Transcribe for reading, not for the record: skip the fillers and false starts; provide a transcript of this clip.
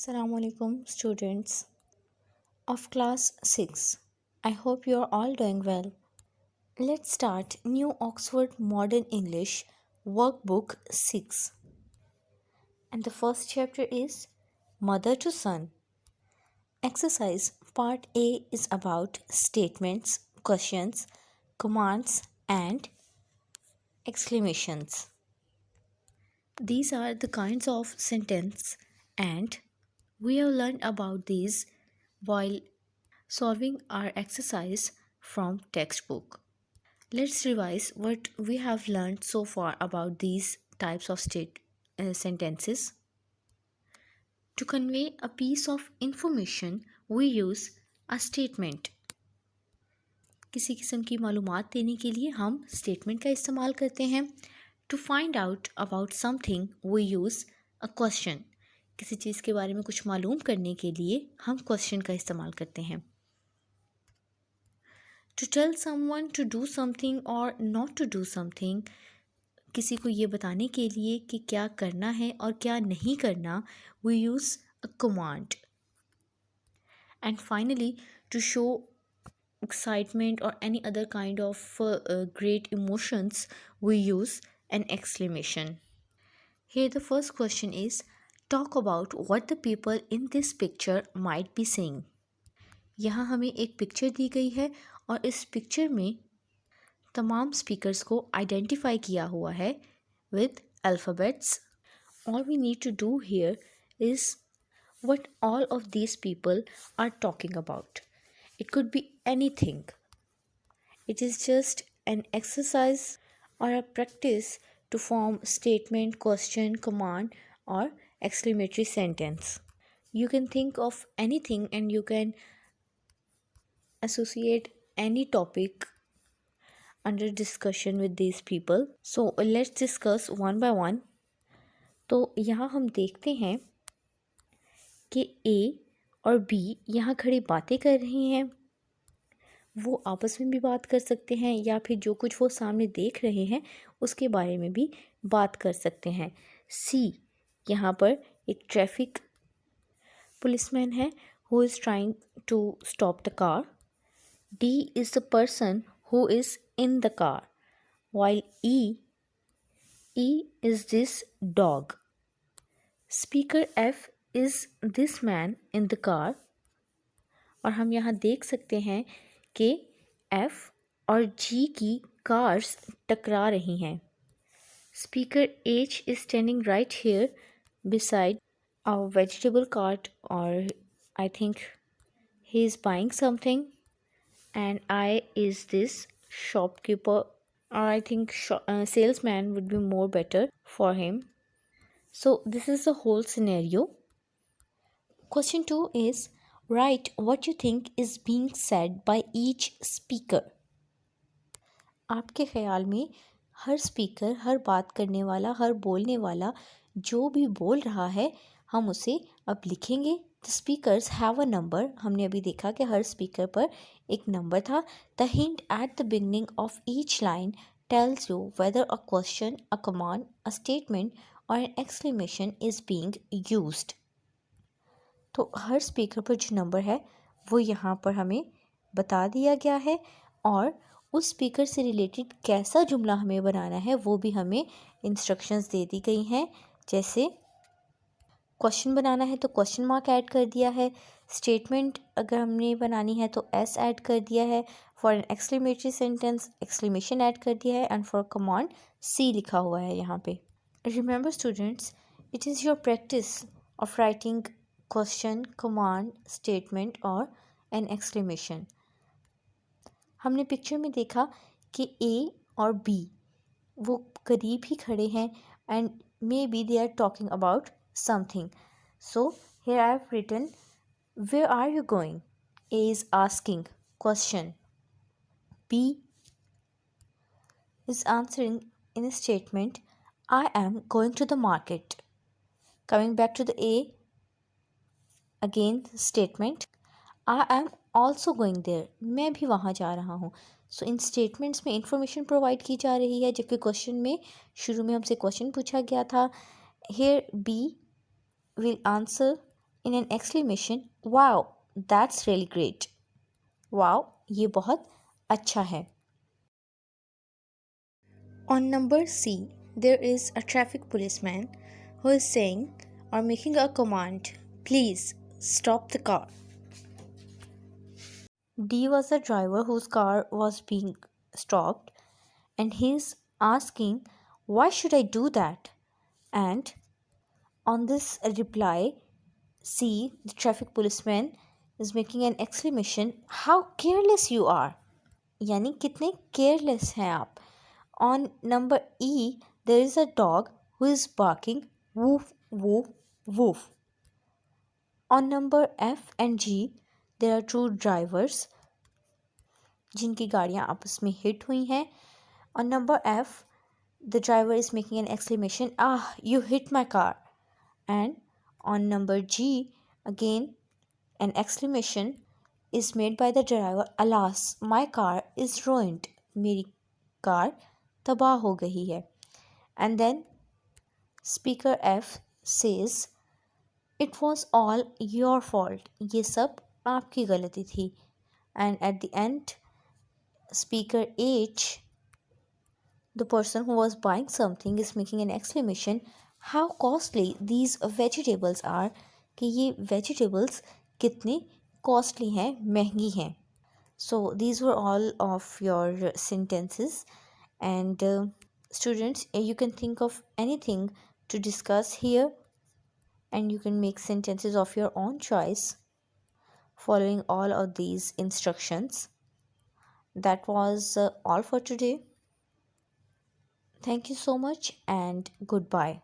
Assalamu alaikum students of class 6. I hope you are all doing well. Let's start New Oxford Modern English Workbook 6. And the first chapter is Mother to Son. Exercise Part A is about statements, questions, commands and exclamations. These are the kinds of sentence and we have learned about these while solving our exercise from textbook. Let's revise what we have learned so far about these types of sentences. To convey a piece of information, we use a statement. किसी किस्म की मालूमात देने के लिए हम statement का इस्तेमाल करते हैं. To find out about something, we use a question. किसी चीज़ के बारे में कुछ मालूम करने के लिए हम क्वेश्चन का इस्तेमाल करते हैं. To tell someone to do something or not to do something, किसी को ये बताने के लिए कि क्या करना है और क्या नहीं करना, we use a command. And finally, to show excitement or any other kind of great emotions, we use an exclamation. Here the first question is, talk about what the people in this picture might be saying. यहाँ हमें एक picture दी गई है और इस picture में तमाम speakers को आइडेंटिफाई किया हुआ है with alphabets. All we need to do here is what all of these people are talking about. It could be anything. It is just an exercise or a practice to form statement, question, command or exclamatory sentence. You can think of anything and you can associate any topic under discussion with these people. So let's discuss one by one. तो यहाँ हम देखते हैं कि A और B यहाँ खड़ी बातें कर रही हैं. वो आपस में भी बात कर सकते हैं या फिर जो कुछ वो सामने देख रहे हैं उसके बारे में भी बात कर सकते हैं. C यहाँ पर एक ट्रैफिक पुलिसमैन है who is trying to stop the car. D is the person who is in the car, while E is this dog. Speaker F is this man in the car. और हम यहाँ देख सकते हैं कि F और G की cars टकरा रही हैं. Speaker H is standing right here beside a vegetable cart, or I think he is buying something. And I is this shopkeeper, or I think salesman would be more better for him. So this is the whole scenario. Question 2 is, write what you think is being said by each speaker. आपके ख्याल में हर speaker, हर बात करने वाला, हर बोलने वाला जो भी बोल रहा है हम उसे अब लिखेंगे. The speakers have a number. हमने अभी देखा कि हर स्पीकर पर एक नंबर था. The hint at the beginning of each line tells you whether a question, a command, a statement or an exclamation is being used. तो हर स्पीकर पर जो नंबर है वो यहाँ पर हमें बता दिया गया है और उस स्पीकर से रिलेटेड कैसा जुमला हमें बनाना है वो भी हमें इंस्ट्रक्शंस दे दी गई हैं. जैसे क्वेश्चन बनाना है तो क्वेश्चन मार्क ऐड कर दिया है. स्टेटमेंट अगर हमने बनानी है तो एस ऐड कर दिया है. For an exclamatory sentence exclamation add कर दिया है. एंड फॉर कमांड सी लिखा हुआ है यहाँ पे. Remember students, it is your practice of writing question, command, statement और एन एक्सक्लेमेशन. हमने पिक्चर में देखा कि ए और बी वो करीब ही खड़े हैं and maybe they are talking about something. So here I have written, where are you going? A is asking question. B is answering in a statement, I am going to the market. Coming back to the A, again statement, I am also going there. मैं भी वहाँ जा रहा हूँ. सो इन statements में information provide की जा रही है जबकि क्वेश्चन में शुरू में हमसे क्वेश्चन पूछा गया था. Here B will answer in an exclamation, wow, that's really great. Wow, ये बहुत अच्छा है. On number C, there is a traffic policeman who is saying or making a command, please stop the car. D was the driver whose car was being stopped and he's asking, why should I do that? And on this reply, C, the traffic policeman, is making an exclamation, how careless you are! यानी कितने careless हैं आप. On number E, there is a dog who is barking woof woof woof. On number F and G, there are two drivers जिनकी गाड़ियाँ आपस में hit हुई हैं. On number F, the driver is making an exclamation, ah, you hit my car. And on number G, again, an exclamation is made by the driver, alas, my car is ruined. मेरी car तबाह हो गई है. And then speaker F says, it was all your fault. ये सब आपकी गलती थी. And at the end, speaker H, the person who was buying something, is making an exclamation, how costly these vegetables are. कि ये vegetables कितनी costly हैं, महंगी हैं. So these were all of your sentences. And students, you can think of anything to discuss here, and you can make sentences of your own choice following all of these instructions. That was all for today. Thank you so much and goodbye.